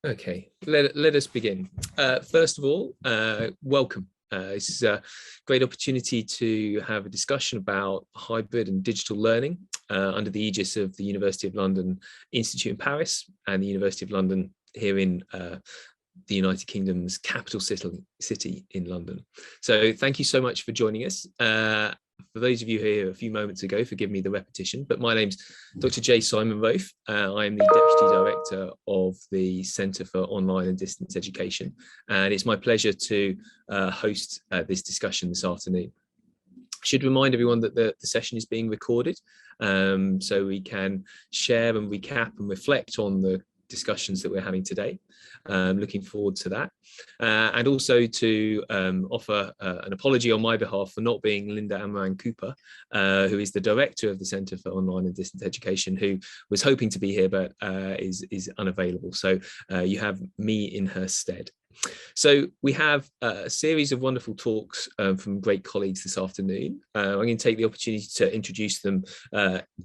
Okay, let us begin. First of all, welcome. This is a great opportunity to have a discussion about hybrid and digital learning under the aegis of the University of London Institute in Paris and the University of London here in the United Kingdom's capital city in London. So thank you so much for joining us. For those of you here a few moments ago, forgive me the repetition, but my name's Dr. J. Simon Rofe. I am the Deputy Director of the Centre for Online and Distance Education, and it's my pleasure to host this discussion this afternoon. I should remind everyone that the session is being recorded, so we can share and recap and reflect on the discussions that we're having today. Looking forward to that, and also to offer an apology on my behalf for not being Linda Amaran Cooper, who is the director of the Centre for Online and Distance Education, who was hoping to be here but is unavailable. So you have me in her stead. So we have a series of wonderful talks from great colleagues this afternoon. I'm going to take the opportunity to introduce them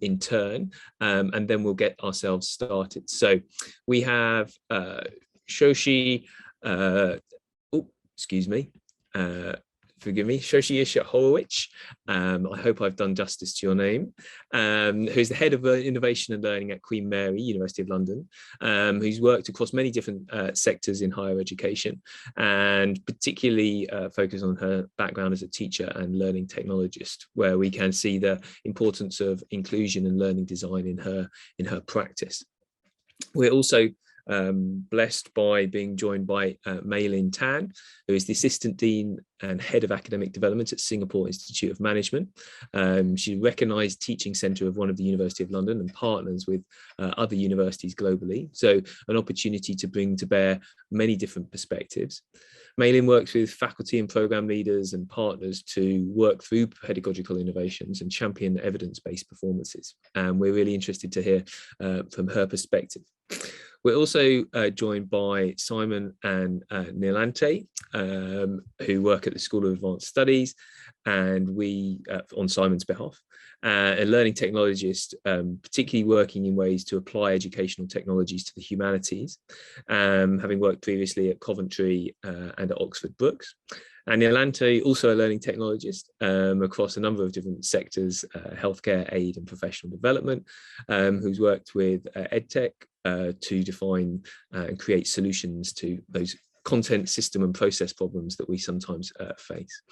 in turn, and then we'll get ourselves started. So we have Shoshi, forgive me, Shoshi Ish-Horowicz. I hope I've done justice to your name, who's the head of innovation and learning at Queen Mary, University of London, who's worked across many different sectors in higher education, and particularly focused on her background as a teacher and learning technologist, where we can see the importance of inclusion and learning design in her practice. We're also blessed by being joined by Niilante Tan, who is the Assistant Dean and Head of Academic Development at Singapore Institute of Management. She's a recognised teaching centre of one of the University of London and partners with other universities globally. So an opportunity to bring to bear many different perspectives. Niilante works with faculty and programme leaders and partners to work through pedagogical innovations and champion evidence-based performances. And we're really interested to hear from her perspective. We're also joined by Simon and Niilante, who work at the School of Advanced Studies, and we, on Simon's behalf, a learning technologist, particularly working in ways to apply educational technologies to the humanities, having worked previously at Coventry and at Oxford Brookes. And Niilante, also a learning technologist across a number of different sectors, healthcare, aid and professional development, who's worked with EdTech to define and create solutions to those content, system and process problems that we sometimes face.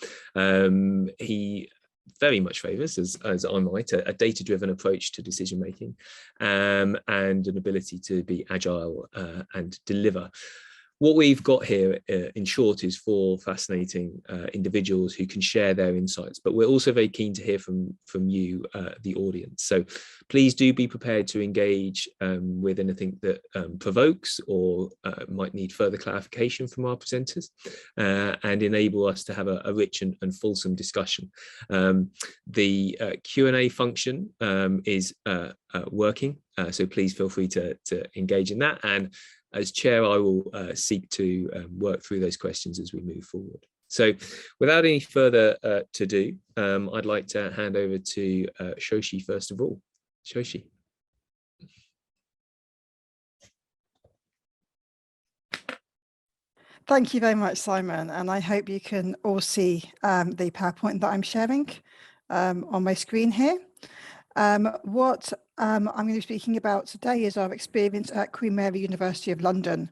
He very much favours, as I might, a data-driven approach to decision-making and an ability to be agile and deliver. What we've got here, in short, is four fascinating individuals who can share their insights, but we're also very keen to hear from you, the audience. So please do be prepared to engage with anything that provokes or might need further clarification from our presenters, and enable us to have a rich and fulsome discussion. The Q&A function is working, so please feel free to engage in that. And as chair, I will seek to work through those questions as we move forward. So without any further to-do, I'd like to hand over to Shoshi first of all. Shoshi. Thank you very much, Simon, and I hope you can all see the PowerPoint that I'm sharing on my screen here. What I'm going to be speaking about today is our experience at Queen Mary University of London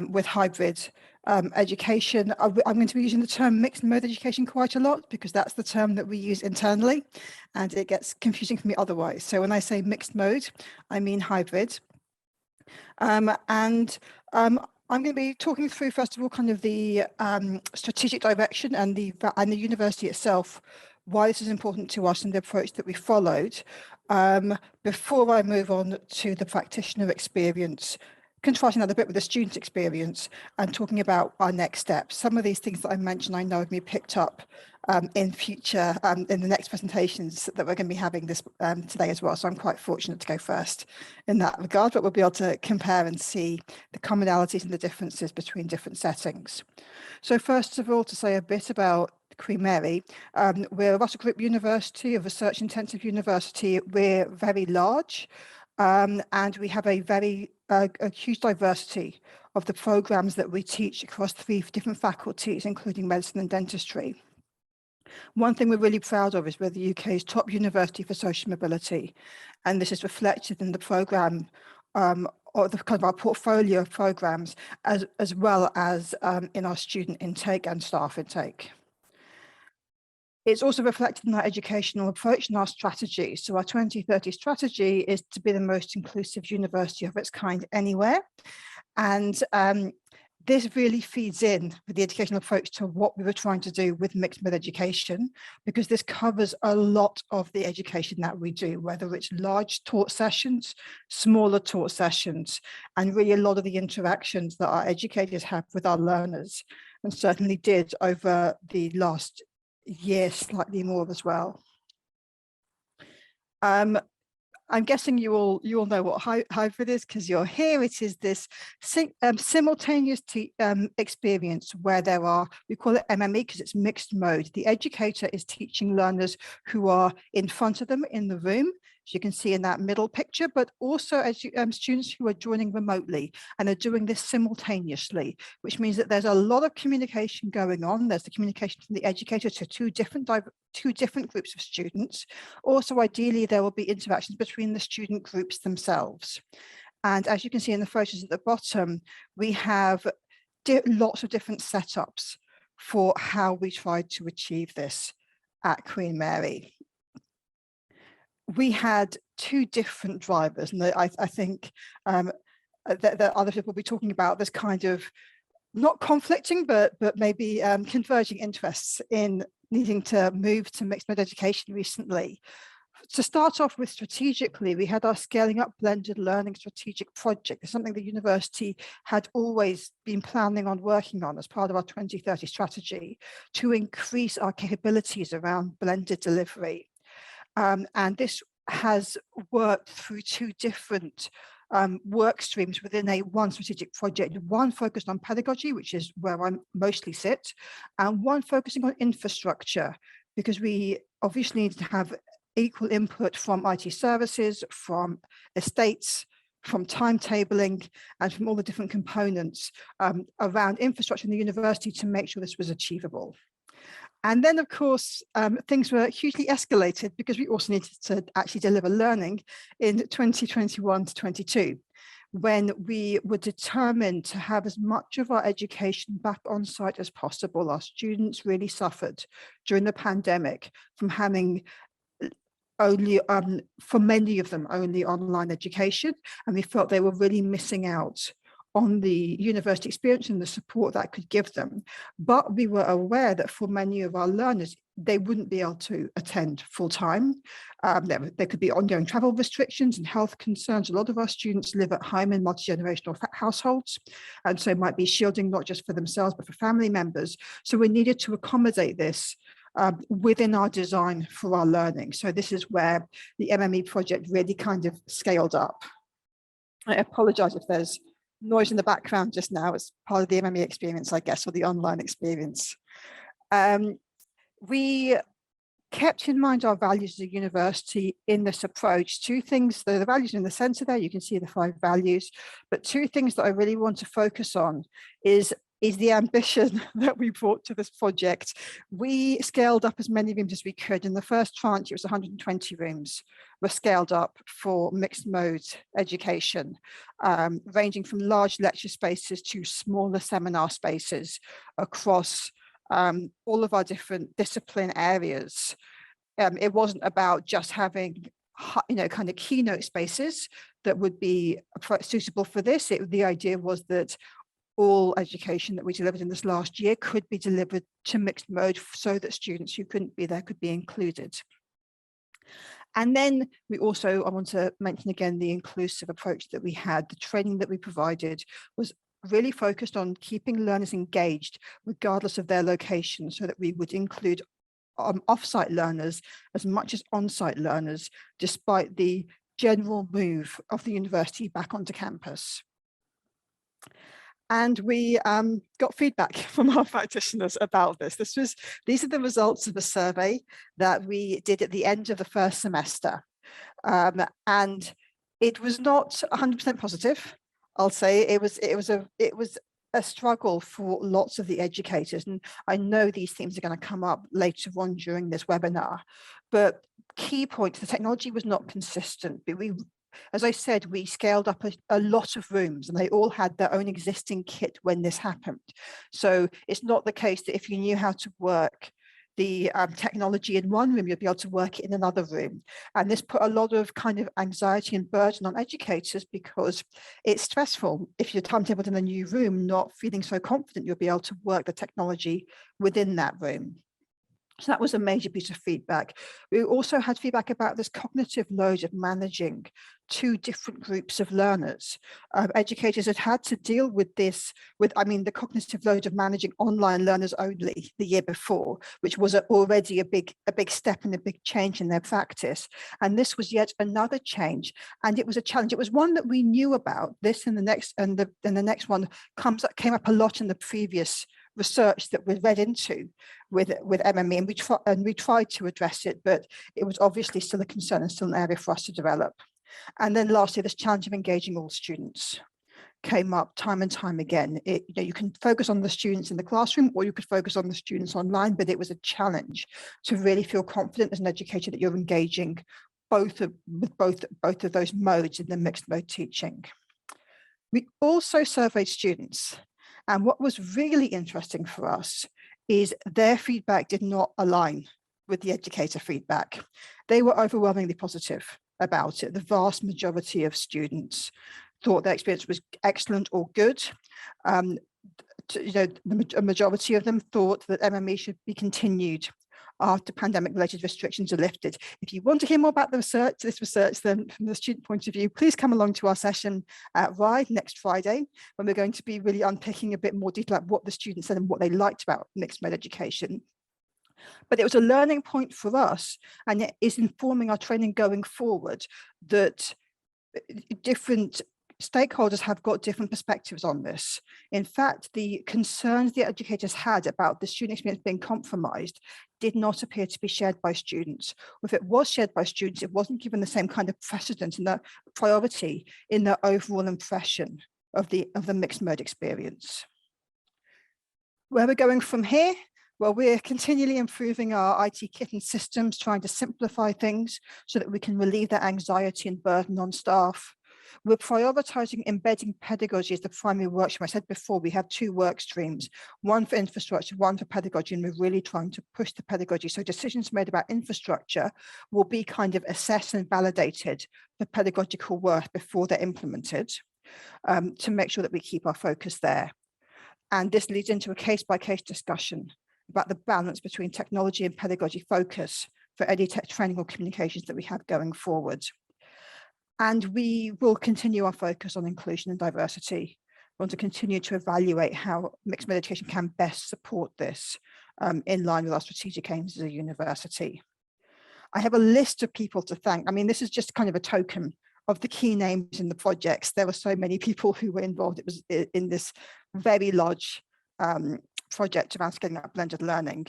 with hybrid education. I'm going to be using the term mixed mode education quite a lot because that's the term that we use internally and it gets confusing for me otherwise. So when I say mixed mode, I mean hybrid. I'm going to be talking through, first of all, kind of the strategic direction and the university itself, why this is important to us and the approach that we followed, before I move on to the practitioner experience, contrasting that a bit with the student experience and talking about our next steps. Some of these things that I mentioned, I know have been picked up in future, in the next presentations that we're going to be having this today as well. So I'm quite fortunate to go first in that regard, but we'll be able to compare and see the commonalities and the differences between different settings. So first of all, to say a bit about Queen Mary, we're a Russell Group University, a research intensive university. We're very large and we have a huge diversity of the programs that we teach across 3 different faculties, including medicine and dentistry. One thing we're really proud of is we're the UK's top university for social mobility, and this is reflected in the program or the kind of our portfolio of programs, as well as in our student intake and staff intake. It's also reflected in our educational approach and our strategy. So our 2030 strategy is to be the most inclusive university of its kind anywhere. And this really feeds in with the educational approach to what we were trying to do with mixed mode education, because this covers a lot of the education that we do, whether it's large taught sessions, smaller taught sessions, and really a lot of the interactions that our educators have with our learners, and certainly did over the last year, slightly more as well. I'm guessing you all know what hybrid is because you're here. It is this simultaneous experience where there are, we call it MME because it's mixed mode. The educator is teaching learners who are in front of them in the room, as you can see in that middle picture, but also as students who are joining remotely, and are doing this simultaneously, which means that there's a lot of communication going on. There's the communication from the educator to two different groups of students. Also, ideally, there will be interactions between the student groups themselves. And as you can see in the photos at the bottom, we have lots of different setups for how we tried to achieve this at Queen Mary. We had 2 different drivers, and I think that other people will be talking about this kind of not conflicting, but maybe converging interests in needing to move to mixed mode education recently. To start off with, strategically, we had our Scaling Up Blended Learning strategic project. It's something the university had always been planning on working on as part of our 2030 strategy to increase our capabilities around blended delivery. And this has worked through 2 different work streams within one strategic project, one focused on pedagogy, which is where I mostly sit, and one focusing on infrastructure, because we obviously need to have equal input from IT services, from estates, from timetabling, and from all the different components around infrastructure in the university to make sure this was achievable. And then, of course, things were hugely escalated because we also needed to actually deliver learning in 2021 to 22, when we were determined to have as much of our education back on site as possible. Our students really suffered during the pandemic from having only, for many of them, only online education, and we felt they were really missing out on the university experience and the support that could give them. But we were aware that for many of our learners, they wouldn't be able to attend full time. There could be ongoing travel restrictions and health concerns. A lot of our students live at home in multi-generational households, and so might be shielding not just for themselves, but for family members. So we needed to accommodate this within our design for our learning. So this is where the MME project really kind of scaled up. I apologize if there's noise in the background just now. It's part of the MME experience, I guess, or the online experience. We kept in mind our values as a university in this approach. 2 things, the values in the center there, you can see the 5 values, but 2 things that I really want to focus on is the ambition that we brought to this project. We scaled up as many rooms as we could. In the first tranche, it was 120 rooms were scaled up for mixed mode education, ranging from large lecture spaces to smaller seminar spaces across all of our different discipline areas. It wasn't about just having kind of keynote spaces that would be suitable for this. The idea was that all education that we delivered in this last year could be delivered to mixed mode so that students who couldn't be there could be included. And then we also, I want to mention again, the inclusive approach that we had. The training that we provided was really focused on keeping learners engaged regardless of their location, so that we would include off-site learners as much as on-site learners, despite the general move of the university back onto campus. And we got feedback from our practitioners about this. These are the results of a survey that we did at the end of the first semester. And it was not 100% positive. I'll say it was a struggle for lots of the educators, and I know these themes are going to come up later on during this webinar. But key point: the technology was not consistent. But as I said, we scaled up a lot of rooms, and they all had their own existing kit when this happened. So it's not the case that if you knew how to work the technology in one room, you'll be able to work it in another room. And this put a lot of kind of anxiety and burden on educators, because it's stressful if you're timetabled in a new room, not feeling so confident you'll be able to work the technology within that room. So that was a major piece of feedback. We also had feedback about this cognitive load of managing two different groups of learners. Educators had to deal with this, the cognitive load of managing online learners only the year before, which was already a big step and a big change in their practice. And this was yet another change, and it was a challenge. It was one that we knew about. This and the next one came up a lot in the previous research that we read into with MME, and we tried to address it, but it was obviously still a concern and still an area for us to develop. And then lastly, this challenge of engaging all students came up time and time again. You can focus on the students in the classroom, or you could focus on the students online, but it was a challenge to really feel confident as an educator that you're engaging both of those modes in the mixed mode teaching. We also surveyed students, and what was really interesting for us is their feedback did not align with the educator feedback. They were overwhelmingly positive about it. The vast majority of students thought their experience was excellent or good. A majority of them thought that MME should be continued after pandemic-related restrictions are lifted. If you want to hear more about this research, then from the student point of view, please come along to our session at RIDE next Friday, when we're going to be really unpicking a bit more detail about what the students said and what they liked about mixed mode education. But it was a learning point for us, and it is informing our training going forward, that different stakeholders have got different perspectives on this. In fact, the concerns the educators had about the student experience being compromised did not appear to be shared by students. Or if it was shared by students, it wasn't given the same kind of precedence and the priority in their overall impression of the mixed mode experience. Where we're going from here? Well, we're continually improving our IT kit and systems, trying to simplify things so that we can relieve that anxiety and burden on staff. We're prioritizing embedding pedagogy as the primary work stream. I said before, we have two work streams, one for infrastructure, one for pedagogy, and we're really trying to push the pedagogy. So decisions made about infrastructure will be kind of assessed and validated for pedagogical work before they're implemented, to make sure that we keep our focus there. And this leads into a case-by-case discussion about the balance between technology and pedagogy focus for any training or communications that we have going forward. And we will continue our focus on inclusion and diversity. We want to continue to evaluate how mixed mode education can best support this in line with our strategic aims as a university. I have a list of people to thank. I mean, this is just kind of a token of the key names in the projects. There were so many people who were involved. It was in this very large project around scaling up blended learning.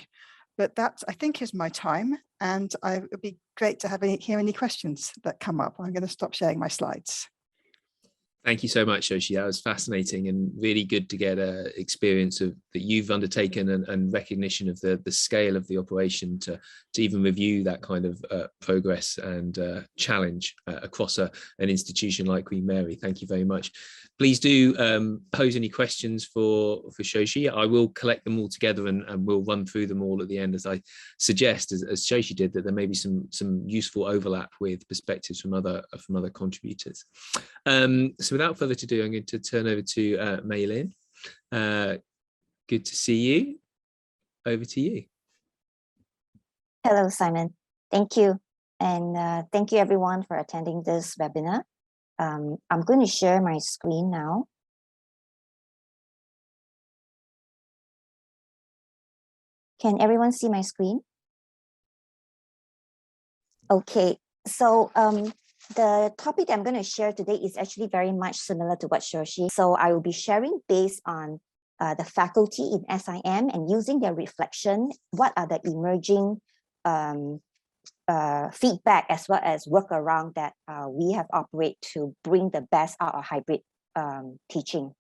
But that, I think, is my time, and it would be great to hear any questions that come up. I'm going to stop sharing my slides. Thank you so much, Shoshi. That was fascinating and really good to get an experience of that you've undertaken and recognition of the scale of the operation to even review that kind of progress and challenge across an institution like Queen Mary. Thank you very much. Please do pose any questions for Shoshi. I will collect them all together and we'll run through them all at the end, as I suggest, as Shoshi did, that there may be some useful overlap with perspectives from other contributors. So without further ado, I'm going to turn over to Maylin. Good to see you. Over to you. Hello, Simon. Thank you. And thank you everyone for attending this webinar. I'm going to share my screen now. Can everyone see my screen? Okay, so the topic I'm going to share today is actually very much similar to what Shoshi. So I will be sharing based on the faculty in SIM and using their reflection, what are the emerging feedback as well as workaround that we have operated to bring the best out of hybrid teaching.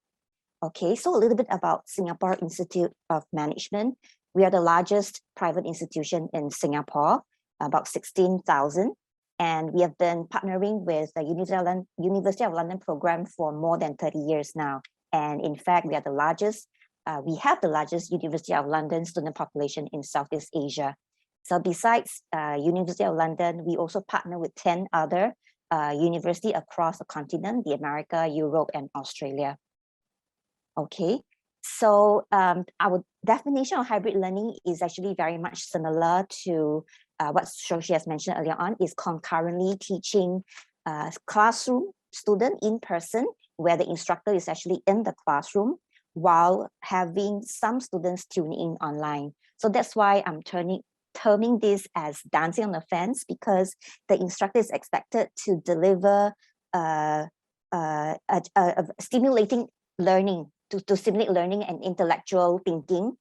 Okay, so a little bit about Singapore Institute of Management. We are the largest private institution in Singapore, about 16,000. And we have been partnering with the University of London program for more than 30 years now. And in fact, we have the largest University of London student population in Southeast Asia. So besides University of London, we also partner with 10 other universities across the continent, the America, Europe, and Australia. Okay, so our definition of hybrid learning is actually very much similar to what Shoshi has mentioned earlier on, is concurrently teaching classroom student in person, where the instructor is actually in the classroom, while having some students tuning in online. So that's why I'm terming this as dancing on the fence, because the instructor is expected to deliver stimulating learning, to stimulate learning and intellectual thinking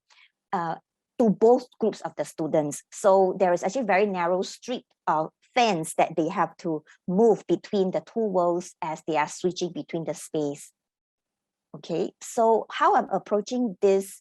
to both groups of the students. So there is actually a very narrow strip of fence that they have to move between the two worlds as they are switching between the space. Okay, so how I'm approaching this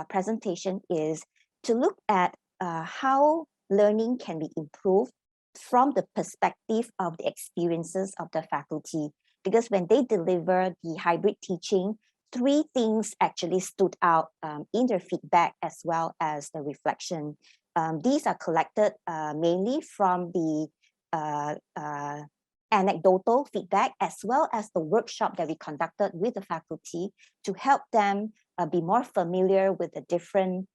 presentation is to look at how learning can be improved from the perspective of the experiences of the faculty. Because when they deliver the hybrid teaching, three things actually stood out in their feedback as well as the reflection. These are collected mainly from the anecdotal feedback, as well as the workshop that we conducted with the faculty to help them be more familiar with the different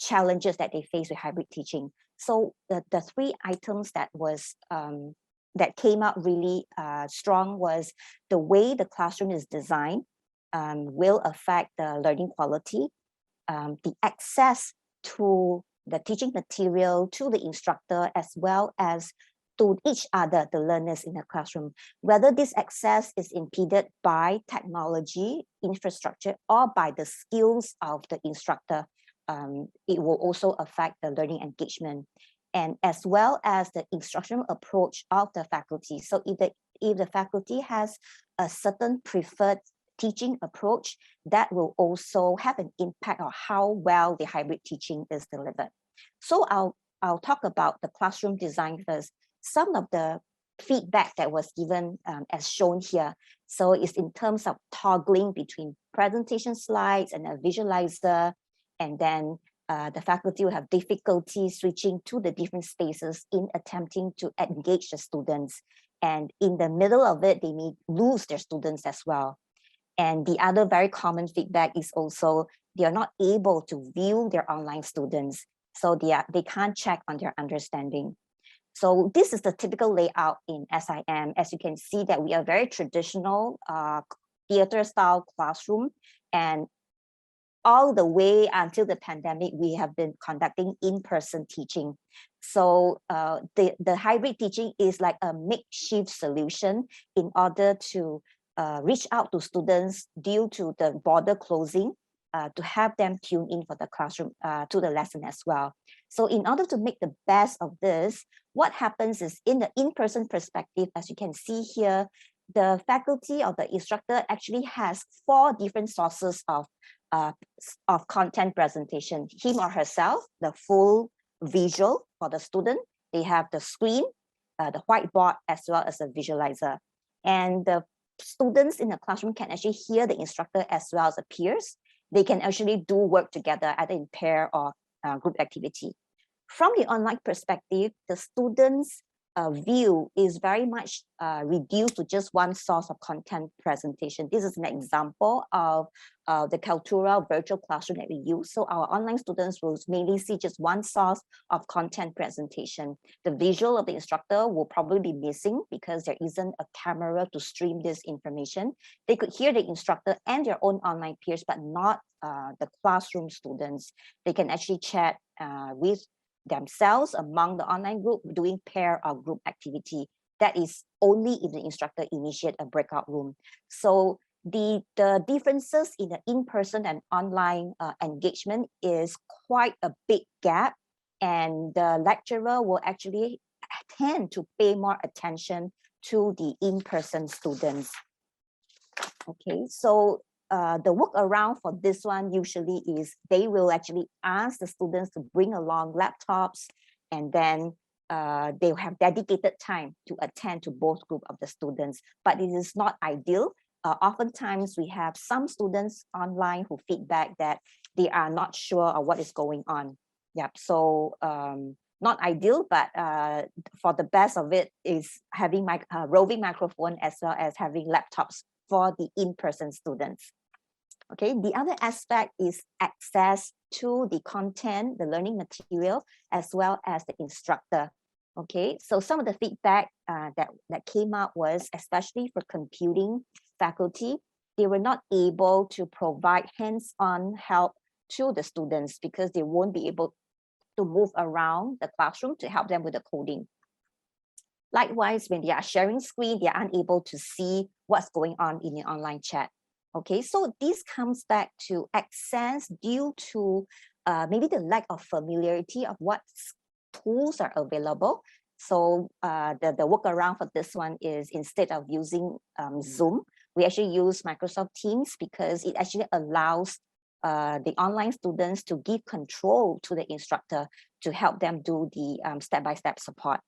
challenges that they face with hybrid teaching. So the three items that was that came out really strong was the way the classroom is designed will affect the learning quality, the access to the teaching material to the instructor, as well as to each other, the learners in the classroom. Whether this access is impeded by technology, infrastructure, or by the skills of the instructor, it will also affect the learning engagement, and as well as the instructional approach of the faculty. So if the faculty has a certain preferred teaching approach, that will also have an impact on how well the hybrid teaching is delivered. So I'll talk about the classroom design first. Some of the feedback that was given as shown here. So it's in terms of toggling between presentation slides and a visualizer, and then the faculty will have difficulty switching to the different spaces in attempting to engage the students. And in the middle of it, they may lose their students as well. And the other very common feedback is also they are not able to view their online students. So they can't check on their understanding. So this is the typical layout in SIM. As you can see that we are very traditional theater style classroom, and all the way until the pandemic, we have been conducting in-person teaching. So the hybrid teaching is like a makeshift solution in order to reach out to students due to the border closing, to have them tune in for the classroom, to the lesson as well. So in order to make the best of this, what happens is in the in-person perspective, as you can see here, the faculty or the instructor actually has 4 different sources of content presentation. Him or herself, the full visual for the student. They have the screen, the whiteboard, as well as a visualizer. And the students in the classroom can actually hear the instructor as well as the peers. They can actually do work together, either in pair or group activity. From the online perspective, the students' view is very much reduced to just one source of content presentation. This is an example of the Kaltura virtual classroom that we use. So our online students will mainly see just one source of content presentation. The visual of the instructor will probably be missing because there isn't a camera to stream this information. They could hear the instructor and their own online peers, but not the classroom students. They can actually chat with themselves among the online group doing pair or group activity. That is only if the instructor initiate a breakout room. So the differences in the in-person and online engagement is quite a big gap, and the lecturer will actually tend to pay more attention to the in-person students. Okay, so the workaround for this one usually is they will actually ask the students to bring along laptops, and then they'll have dedicated time to attend to both group of the students, but it is not ideal. Oftentimes we have some students online who feedback that they are not sure of what is going on. Yep, so not ideal, but for the best of it is having roving microphone as well as having laptops for the in-person students. Okay, the other aspect is access to the content, the learning material, as well as the instructor. Okay, so some of the feedback that came up was, especially for computing faculty, they were not able to provide hands-on help to the students because they won't be able to move around the classroom to help them with the coding. Likewise, when they are sharing screen, they are unable to see what's going on in the online chat. Okay, so this comes back to access due to maybe the lack of familiarity of what tools are available. So the workaround for this one is, instead of using Zoom, we actually use Microsoft Teams because it actually allows the online students to give control to the instructor to help them do the step-by-step support.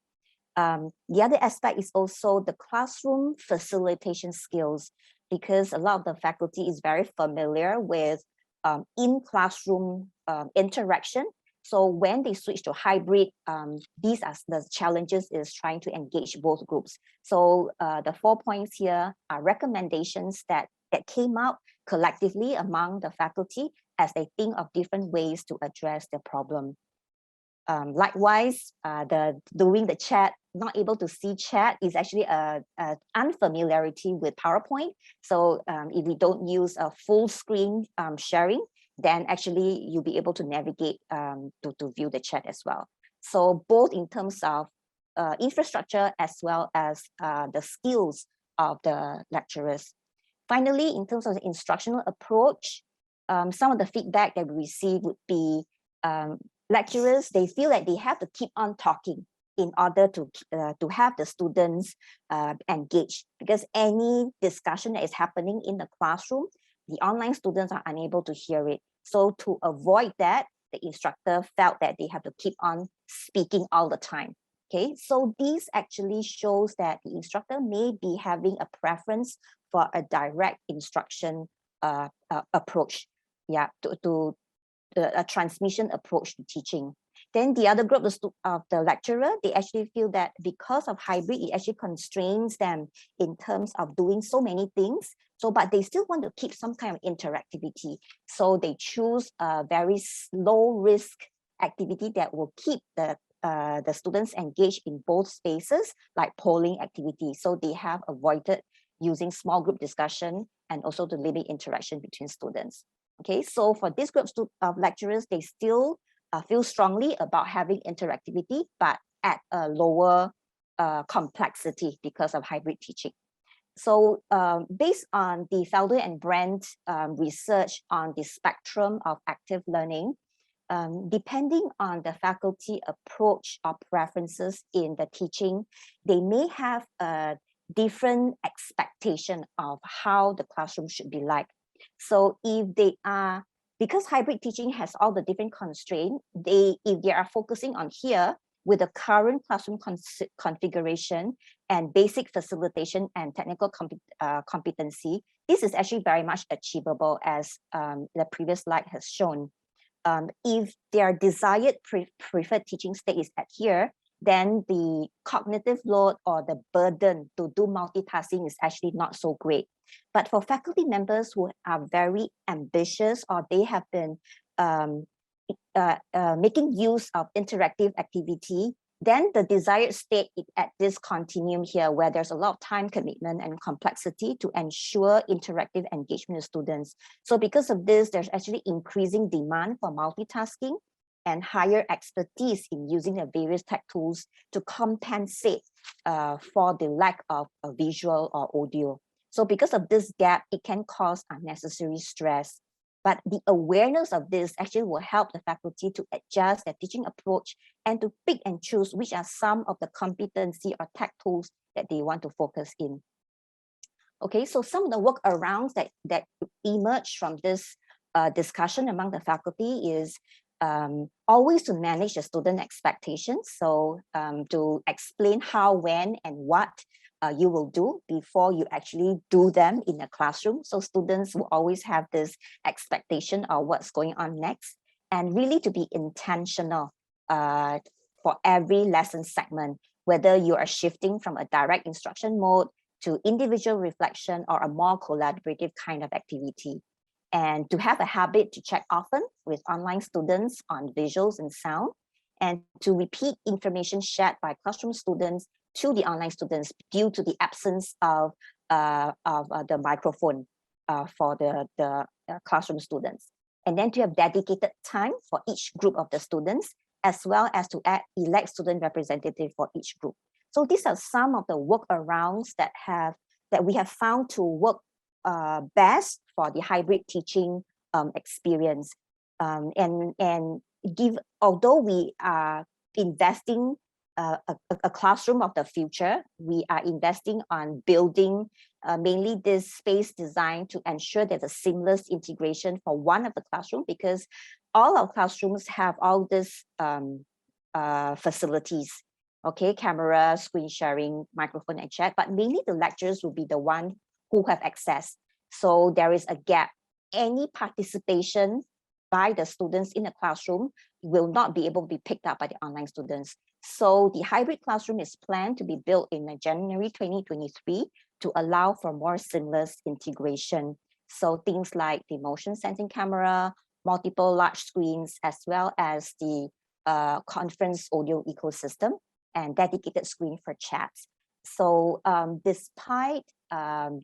The other aspect is also the classroom facilitation skills, because a lot of the faculty is very familiar with in-classroom interaction. So when they switch to hybrid, these are the challenges is trying to engage both groups. So the 4 points here are recommendations that came out collectively among the faculty as they think of different ways to address the problem. Likewise, doing the chat, not able to see chat is actually an unfamiliarity with PowerPoint. So if we don't use a full screen sharing, then actually you'll be able to navigate to view the chat as well. So both in terms of infrastructure as well as the skills of the lecturers. Finally, in terms of the instructional approach, some of the feedback that we receive would be lecturers, they feel that they have to keep on talking in order to have the students engaged, because any discussion that is happening in the classroom, the online students are unable to hear it. So to avoid that, the instructor felt that they have to keep on speaking all the time. Okay, so this actually shows that the instructor may be having a preference for a direct instruction approach, yeah, to a transmission approach to teaching. Then the other group of the lecturer, they actually feel that because of hybrid, it actually constrains them in terms of doing so many things. So, but they still want to keep some kind of interactivity. So they choose a very low risk activity that will keep the students engaged in both spaces, like polling activities. So they have avoided using small group discussion and also to limit interaction between students. Okay, so for these groups of lecturers, they still feel strongly about having interactivity, but at a lower complexity because of hybrid teaching. So based on the Felder and Brand research on the spectrum of active learning, depending on the faculty approach or preferences in the teaching, they may have a different expectation of how the classroom should be like. So if they are, because hybrid teaching has all the different constraints, if they are focusing on here with the current classroom configuration and basic facilitation and technical competency, this is actually very much achievable, as the previous slide has shown. If their desired preferred teaching state is at here, then the cognitive load or the burden to do multitasking is actually not so great. But for faculty members who are very ambitious, or they have been making use of interactive activity, then the desired state is at this continuum here, where there's a lot of time commitment and complexity to ensure interactive engagement with students. So because of this, there's actually increasing demand for multitasking and higher expertise in using the various tech tools to compensate for the lack of a visual or audio. So because of this gap, it can cause unnecessary stress. But the awareness of this actually will help the faculty to adjust their teaching approach and to pick and choose which are some of the competency or tech tools that they want to focus in. Okay, so some of the workarounds that emerge from this discussion among the faculty is always to manage the student expectations. So to explain how, when, and what you will do before you actually do them in the classroom. So students will always have this expectation of what's going on next, and really to be intentional for every lesson segment, whether you are shifting from a direct instruction mode to individual reflection or a more collaborative kind of activity. And to have a habit to check often with online students on visuals and sound, and to repeat information shared by classroom students to the online students due to the absence of the microphone for the classroom students. And then to have dedicated time for each group of the students, as well as to elect student representative for each group. So these are some of the workarounds that we have found to work best for the hybrid teaching experience. Although we are investing a classroom of the future, we are investing on building mainly this space design to ensure there's a seamless integration for one of the classroom, because all our classrooms have all these facilities. Okay, camera, screen sharing, microphone and chat, but mainly the lecturers will be the one who have access. So there is a gap. Any participation by the students in the classroom will not be able to be picked up by the online students. So the hybrid classroom is planned to be built in January 2023 to allow for more seamless integration. So things like the motion sensing camera, multiple large screens, as well as the conference audio ecosystem, and dedicated screen for chats. So despite some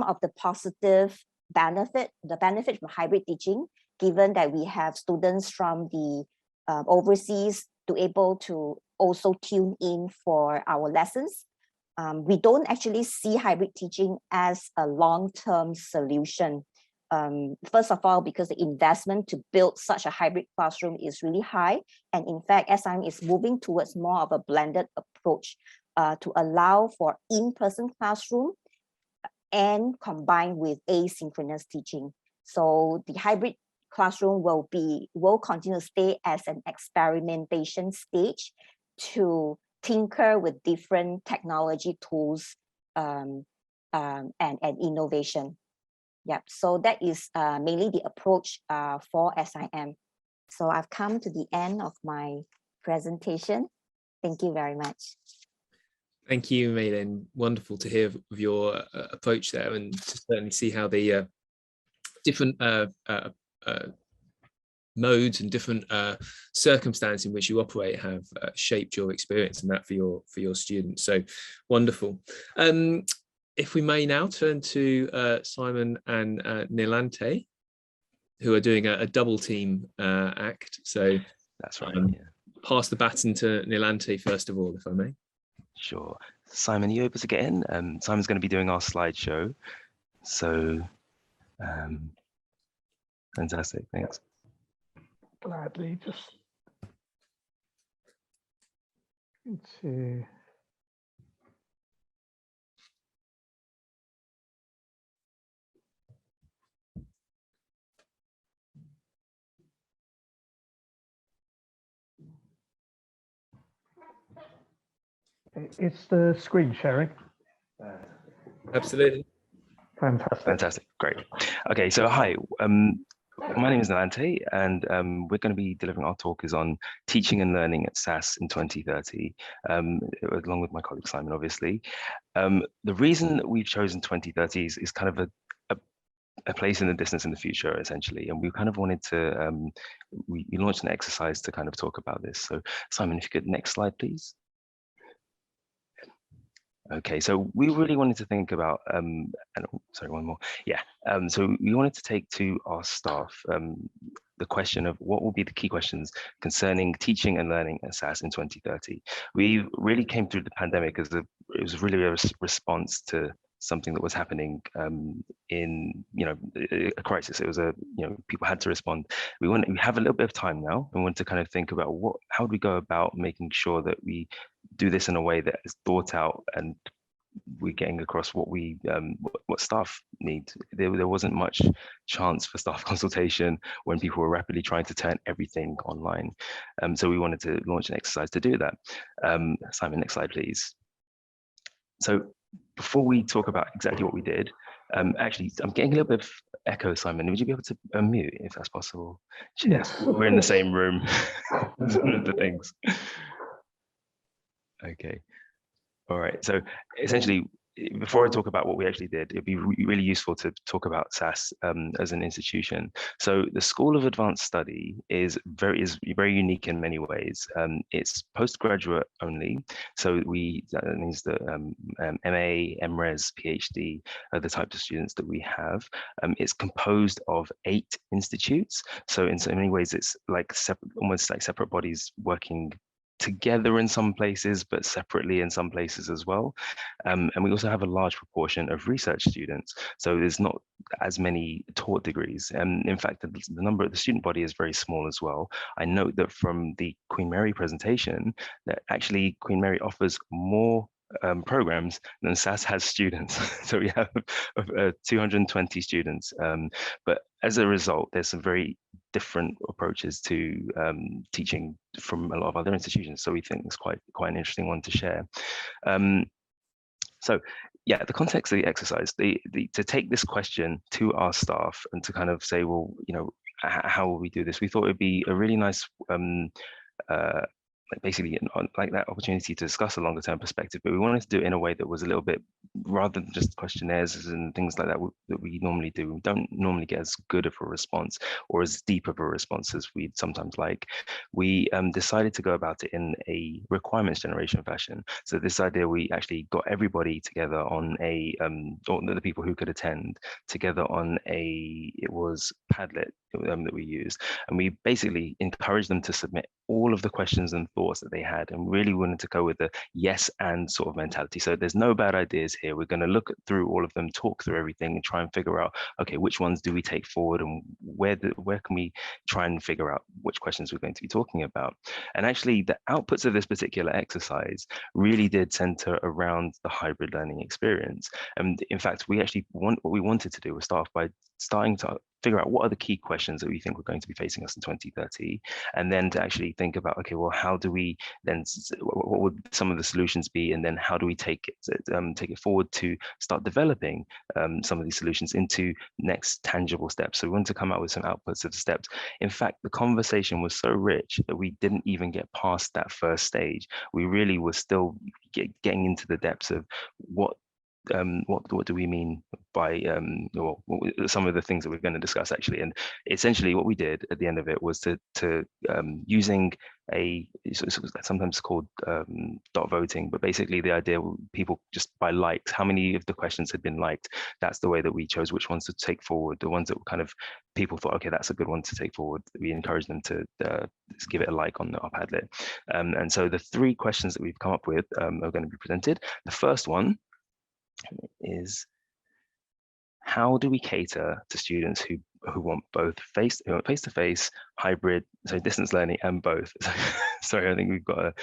of the positive benefit from hybrid teaching, given that we have students from the overseas to able to also tune in for our lessons, we don't actually see hybrid teaching as a long-term solution. First of all, because the investment to build such a hybrid classroom is really high. And in fact, SIM is moving towards more of a blended approach to allow for in-person classroom and combined with asynchronous teaching. So the hybrid classroom will continue to stay as an experimentation stage to tinker with different technology tools and innovation. Yep, so that is mainly the approach for SIM. So I've come to the end of my presentation. Thank you very much. Thank you, Maylin. Wonderful to hear of your approach there, and to certainly see how the different modes and different circumstances in which you operate have shaped your experience, and that for your students. So wonderful. If we may now turn to Simon and Niilante, who are doing a double team act. So that's right. Pass the baton to Niilante first of all, if I may. Sure. Simon, are you able to get in? Simon's going to be doing our slideshow. So fantastic, thanks. Gladly, just into it's the screen sharing. Absolutely. Fantastic. Great. Okay, so hi, my name is Niilante, and we're going to be delivering our talk is on teaching and learning at SAS in 2030, along with my colleague Simon, obviously. The reason that we've chosen 2030 is kind of a place in the distance in the future, essentially, and we kind of wanted to, we launched an exercise to kind of talk about this. So Simon, if you could, next slide, please. Okay, so we really wanted to think about, and sorry, one more. Yeah, so we wanted to take to our staff the question of what will be the key questions concerning teaching and learning at SAS in 2030. We really came through the pandemic as it was really a response to something that was happening in, a crisis. It was people had to respond. We have a little bit of time now, and want to kind of think about how do we go about making sure that we do this in a way that is thought out and we're getting across what we what staff need. There wasn't much chance for staff consultation when people were rapidly trying to turn everything online. So we wanted to launch an exercise to do that. Simon, next slide, please. So before we talk about exactly what we did, actually, I'm getting a little bit of echo, Simon. Would you be able to unmute if that's possible? Yes, We're in the same room. That's one of the things. Okay. All right. So essentially, before I talk about what we actually did, it'd be really useful to talk about SAS as an institution. So the School of Advanced Study is very unique in many ways. It's postgraduate only. So that means that MA, MRes, PhD are the types of students that we have. It's composed of 8 institutes. So in so many ways, it's like almost like separate bodies working together in some places, but separately in some places as well. And we also have a large proportion of research students. So there's not as many taught degrees. And in fact, the number of the student body is very small as well. I note that from the Queen Mary presentation, that actually Queen Mary offers more programs than SAS has students. So we have 220 students. But as a result, there's some very different approaches to teaching from a lot of other institutions. So we think it's quite an interesting one to share. So yeah, the context of the exercise, to take this question to our staff and to kind of say, well, you know, how will we do this? We thought it'd be a really nice basically like that opportunity to discuss a longer term perspective, but we wanted to do it in a way that was a little bit, rather than just questionnaires and things like that that we normally do. We don't normally get as good of a response or as deep of a response as we'd sometimes like. We decided to go about it in a requirements generation fashion. So this idea, we actually got everybody together on a, or the people who could attend together on it was Padlet that we used. And we basically encouraged them to submit all of the questions and thoughts that they had, and really wanted to go with a yes and sort of mentality. So there's no bad ideas here. We're going to look through all of them, talk through everything, and try and figure out, okay, which ones do we take forward, and where can we try and figure out which questions we're going to be talking about. And actually, the outputs of this particular exercise really did center around the hybrid learning experience. And in fact, what we wanted to do was start off by starting to figure out what are the key questions that we think we're going to be facing us in 2030, and then to actually think about, okay, well, how do we then, what would some of the solutions be, and then how do we take it forward to start developing some of these solutions into next tangible steps. So we wanted to come out with some outputs of the steps. In fact, the conversation was so rich that we didn't even get past that first stage. We really were still getting into the depths of what do we mean by some of the things that we're going to discuss actually. And essentially what we did at the end of it was to using it's sometimes called dot voting, but basically the idea, people just by likes, how many of the questions had been liked. That's the way that we chose which ones to take forward. The ones that were kind of people thought, okay, that's a good one to take forward, we encouraged them to give it a like on our Padlet. And so the 3 questions that we've come up with are going to be presented. The first one is, how do we cater to students who want both face-to-face, hybrid, so distance learning, and both? Sorry, I think we've got a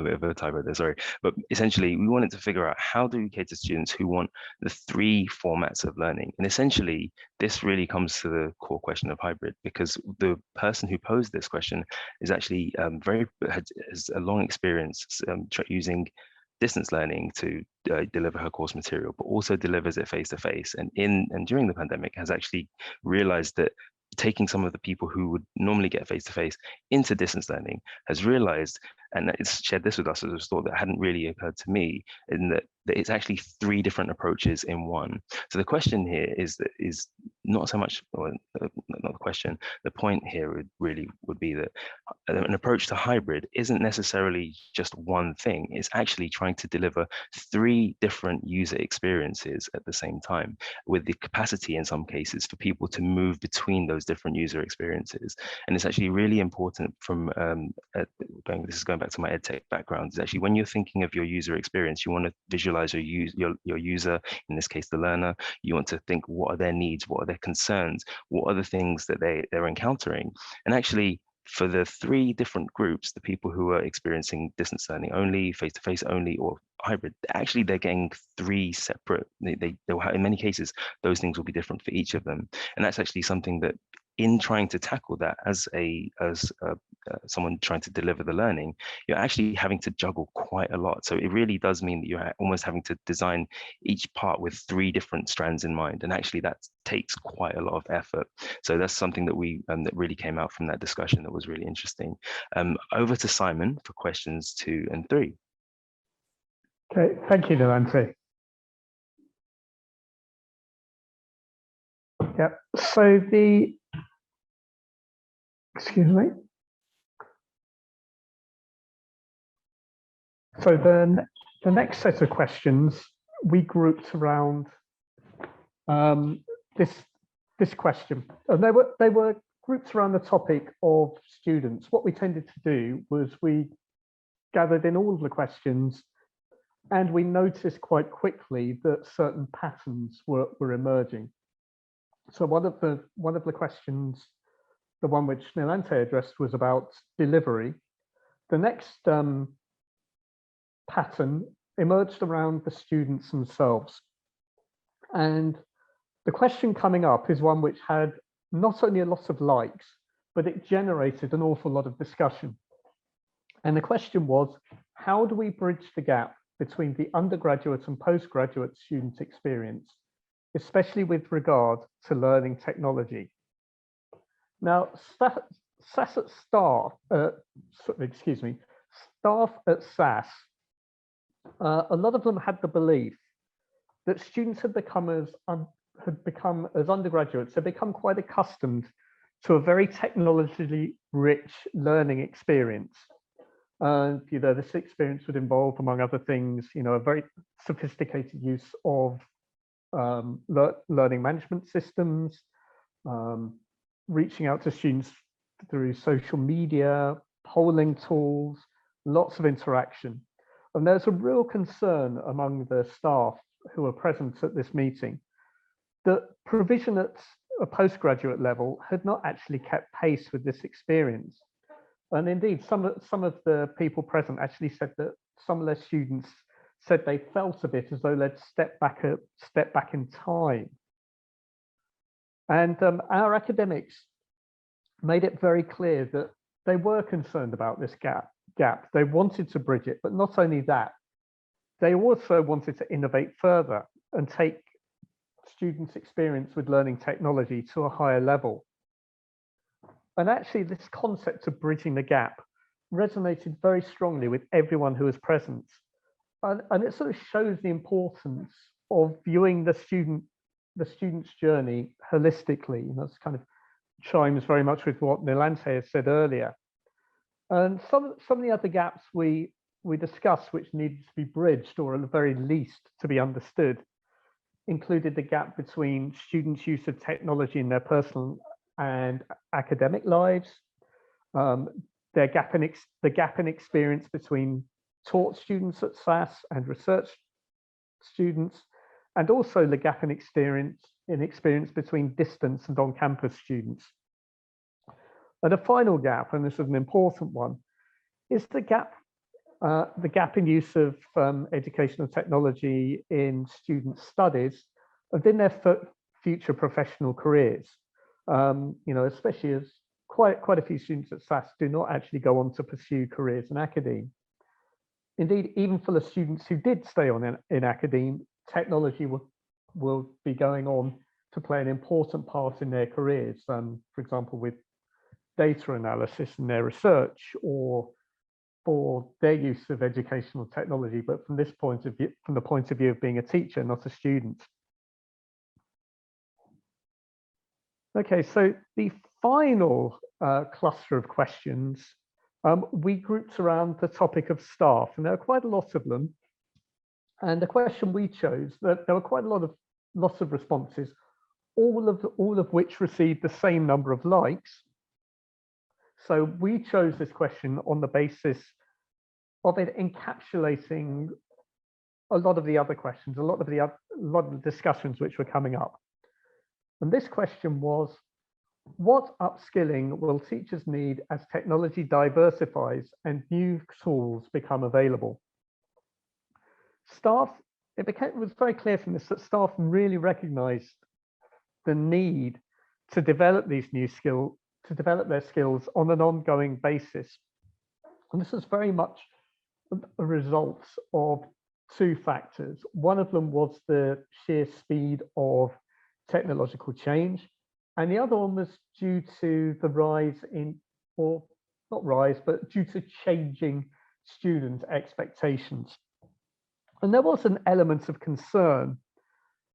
bit of a typo there, sorry. But essentially, we wanted to figure out, how do we cater to students who want the 3 formats of learning? And essentially, this really comes to the core question of hybrid, because the person who posed this question is actually has a long experience using distance learning to deliver her course material, but also delivers it face-to-face. And during the pandemic has actually realized that taking some of the people who would normally get face-to-face into distance learning has realized, and it's shared this with us as a thought that hadn't really occurred to me, in that it's actually 3 different approaches in one. So the question here is not so much, or not the question, the point here would be that an approach to hybrid isn't necessarily just one thing. It's actually trying to deliver 3 different user experiences at the same time, with the capacity in some cases for people to move between those different user experiences. And it's actually really important from this is going back to my edtech background, is actually when you're thinking of your user experience, you want to visualize your user, in this case the learner. You want to think, what are their needs, what are their concerns, what are the things that they're encountering. And actually, for the three different groups, the people who are experiencing distance learning only, face-to-face only, or hybrid, actually they're getting three separate, they'll have, in many cases, those things will be different for each of them. And that's actually something that in trying to tackle that as someone trying to deliver the learning, you're actually having to juggle quite a lot. So it really does mean that you're almost having to design each part with three different strands in mind. And actually that takes quite a lot of effort. So that's something that we that really came out from that discussion that was really interesting. Over to Simon for questions 2 and 3. Okay, thank you, Niilante. Yeah, so excuse me. So the next set of questions we grouped around this question, and they were grouped around the topic of students. What we tended to do was we gathered in all of the questions, and we noticed quite quickly that certain patterns were emerging. So one of the questions, the one which Niilante addressed, was about delivery. The next pattern emerged around the students themselves. And the question coming up is one which had not only a lot of likes, but it generated an awful lot of discussion. And the question was, how do we bridge the gap between the undergraduate and postgraduate student experience, especially with regard to learning technology? Now, staff at SAS, a lot of them had the belief that students had become as undergraduates, had become quite accustomed to a very technologically rich learning experience. And this experience would involve, among other things, a very sophisticated use of learning management systems, reaching out to students through social media, polling tools, lots of interaction. And there's a real concern among the staff who are present at this meeting that provision at a postgraduate level had not actually kept pace with this experience. And indeed, some of the people present actually said that some of their students said they felt a bit as though they'd step back in time. And our academics made it very clear that they were concerned about this gap. They wanted to bridge it, but not only that, they also wanted to innovate further and take students' experience with learning technology to a higher level. And actually, this concept of bridging the gap resonated very strongly with everyone who was present. And it sort of shows the importance of viewing the student's journey holistically. And that's kind of chimes very much with what Niilante has said earlier. And some of the other gaps we discussed, which needed to be bridged, or at the very least to be understood, included the gap between students' use of technology in their personal and academic lives, the gap in experience between taught students at SAS and research students, and also the gap in experience between distance and on-campus students. And a final gap, and this is an important one, is the gap in use of educational technology in student studies and in their future professional careers. Especially as quite a few students at SAS do not actually go on to pursue careers in academe. Indeed, even for the students who did stay on in academe, technology will be going on to play an important part in their careers. For example, with data analysis in their research, or for their use of educational technology, but from this point of view, from the point of view of being a teacher, not a student. Okay, so the final cluster of questions we grouped around the topic of staff, and there are quite a lot of them. And the question we chose, there were quite lots of responses, all of which received the same number of likes. So we chose this question on the basis of it encapsulating a lot of the other questions, a lot of the discussions which were coming up. And this question was, what upskilling will teachers need as technology diversifies and new tools become available? Staff, it was very clear from this that staff really recognized the need to develop these new skills, to develop their skills on an ongoing basis. And this was very much a result of two factors. One of them was the sheer speed of technological change, and the other one was due to the rise in, or not rise, but due to changing student expectations. And there was an element of concern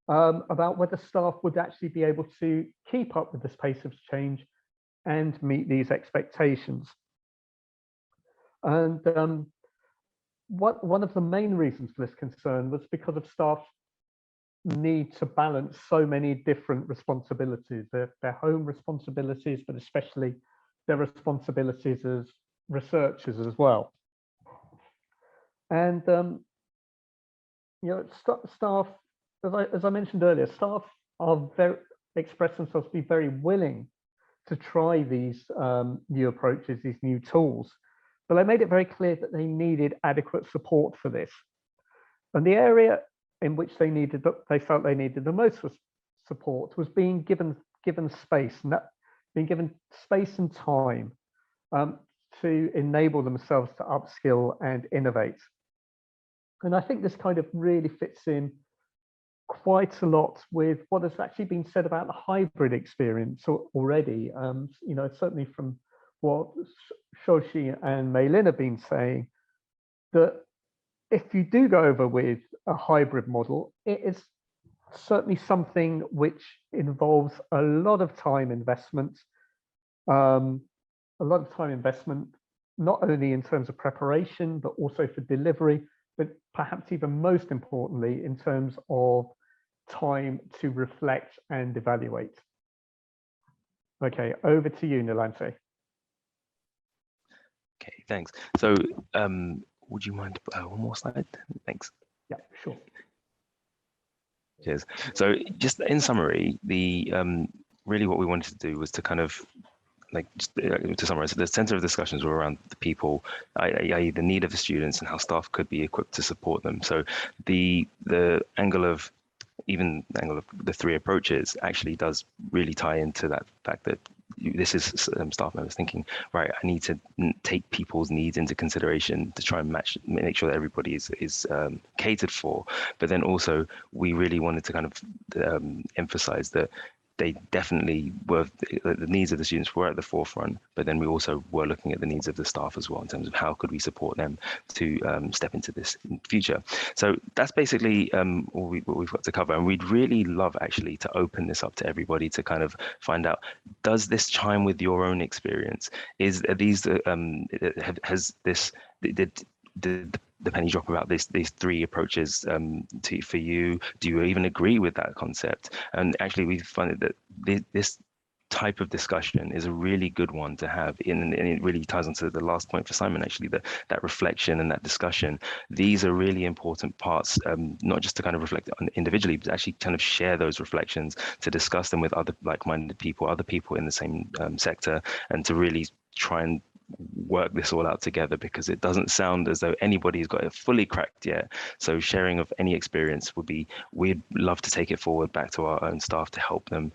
about whether staff would actually be able to keep up with this pace of change and meet these expectations. And one of the main reasons for this concern was because of staff need to balance so many different responsibilities, their home responsibilities, but especially their responsibilities as researchers as well. And you know, staff, as I mentioned earlier, staff are express themselves to be very willing to try these new approaches, these new tools, but they made it very clear that they needed adequate support for this. And the area in which they felt they needed the most support was being given space, and that being given space and time to enable themselves to upskill and innovate. And I think this kind of really fits in quite a lot with what has actually been said about the hybrid experience already. You know, certainly from what Shoshi and Mei-Lin have been saying, that if you do go over with a hybrid model, it is certainly something which involves a lot of time investment, not only in terms of preparation, but also for delivery, but perhaps even most importantly, in terms of time to reflect and evaluate. Okay, over to you, Niilante. Okay, thanks. So would you mind one more slide? Thanks. Yeah, sure. Cheers. So just in summary, the really what we wanted to do was to kind of to summarize, the center of discussions were around the people, i.e. the need of the students and how staff could be equipped to support them. So the angle of the three approaches actually does really tie into that fact that this is staff members thinking, right, I need to take people's needs into consideration to try and make sure that everybody is catered for. But then also we really wanted to kind of emphasize that they definitely were, the needs of the students were at the forefront, but then we also were looking at the needs of the staff as well in terms of how could we support them to step into this in future. So that's basically what we've got to cover. And we'd really love actually to open this up to everybody to kind of find out, does this chime with your own experience? Has this, did the penny drop about these three approaches for you? Do you even agree with that concept? And actually we find that this type of discussion is a really good one to have, and it really ties into the last point for Simon, actually, that reflection and that discussion. These are really important parts, not just to kind of reflect on individually, but actually kind of share those reflections, to discuss them with other like-minded people, other people in the same sector, and to really try and work this all out together, because it doesn't sound as though anybody's got it fully cracked yet. So sharing of any experience we'd love to take it forward back to our own staff to help them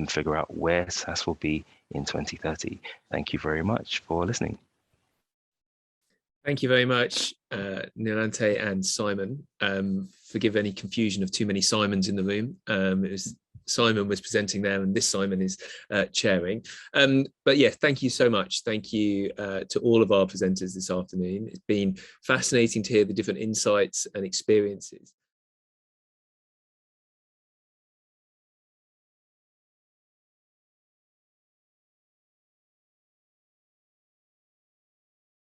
figure out where SAS will be in 2030. Thank you very much for listening. Thank you very much, Niilante and Simon. Forgive any confusion of too many Simons in the room. Simon was presenting there and this Simon is chairing. But yeah, thank you so much. Thank you to all of our presenters this afternoon. It's been fascinating to hear the different insights and experiences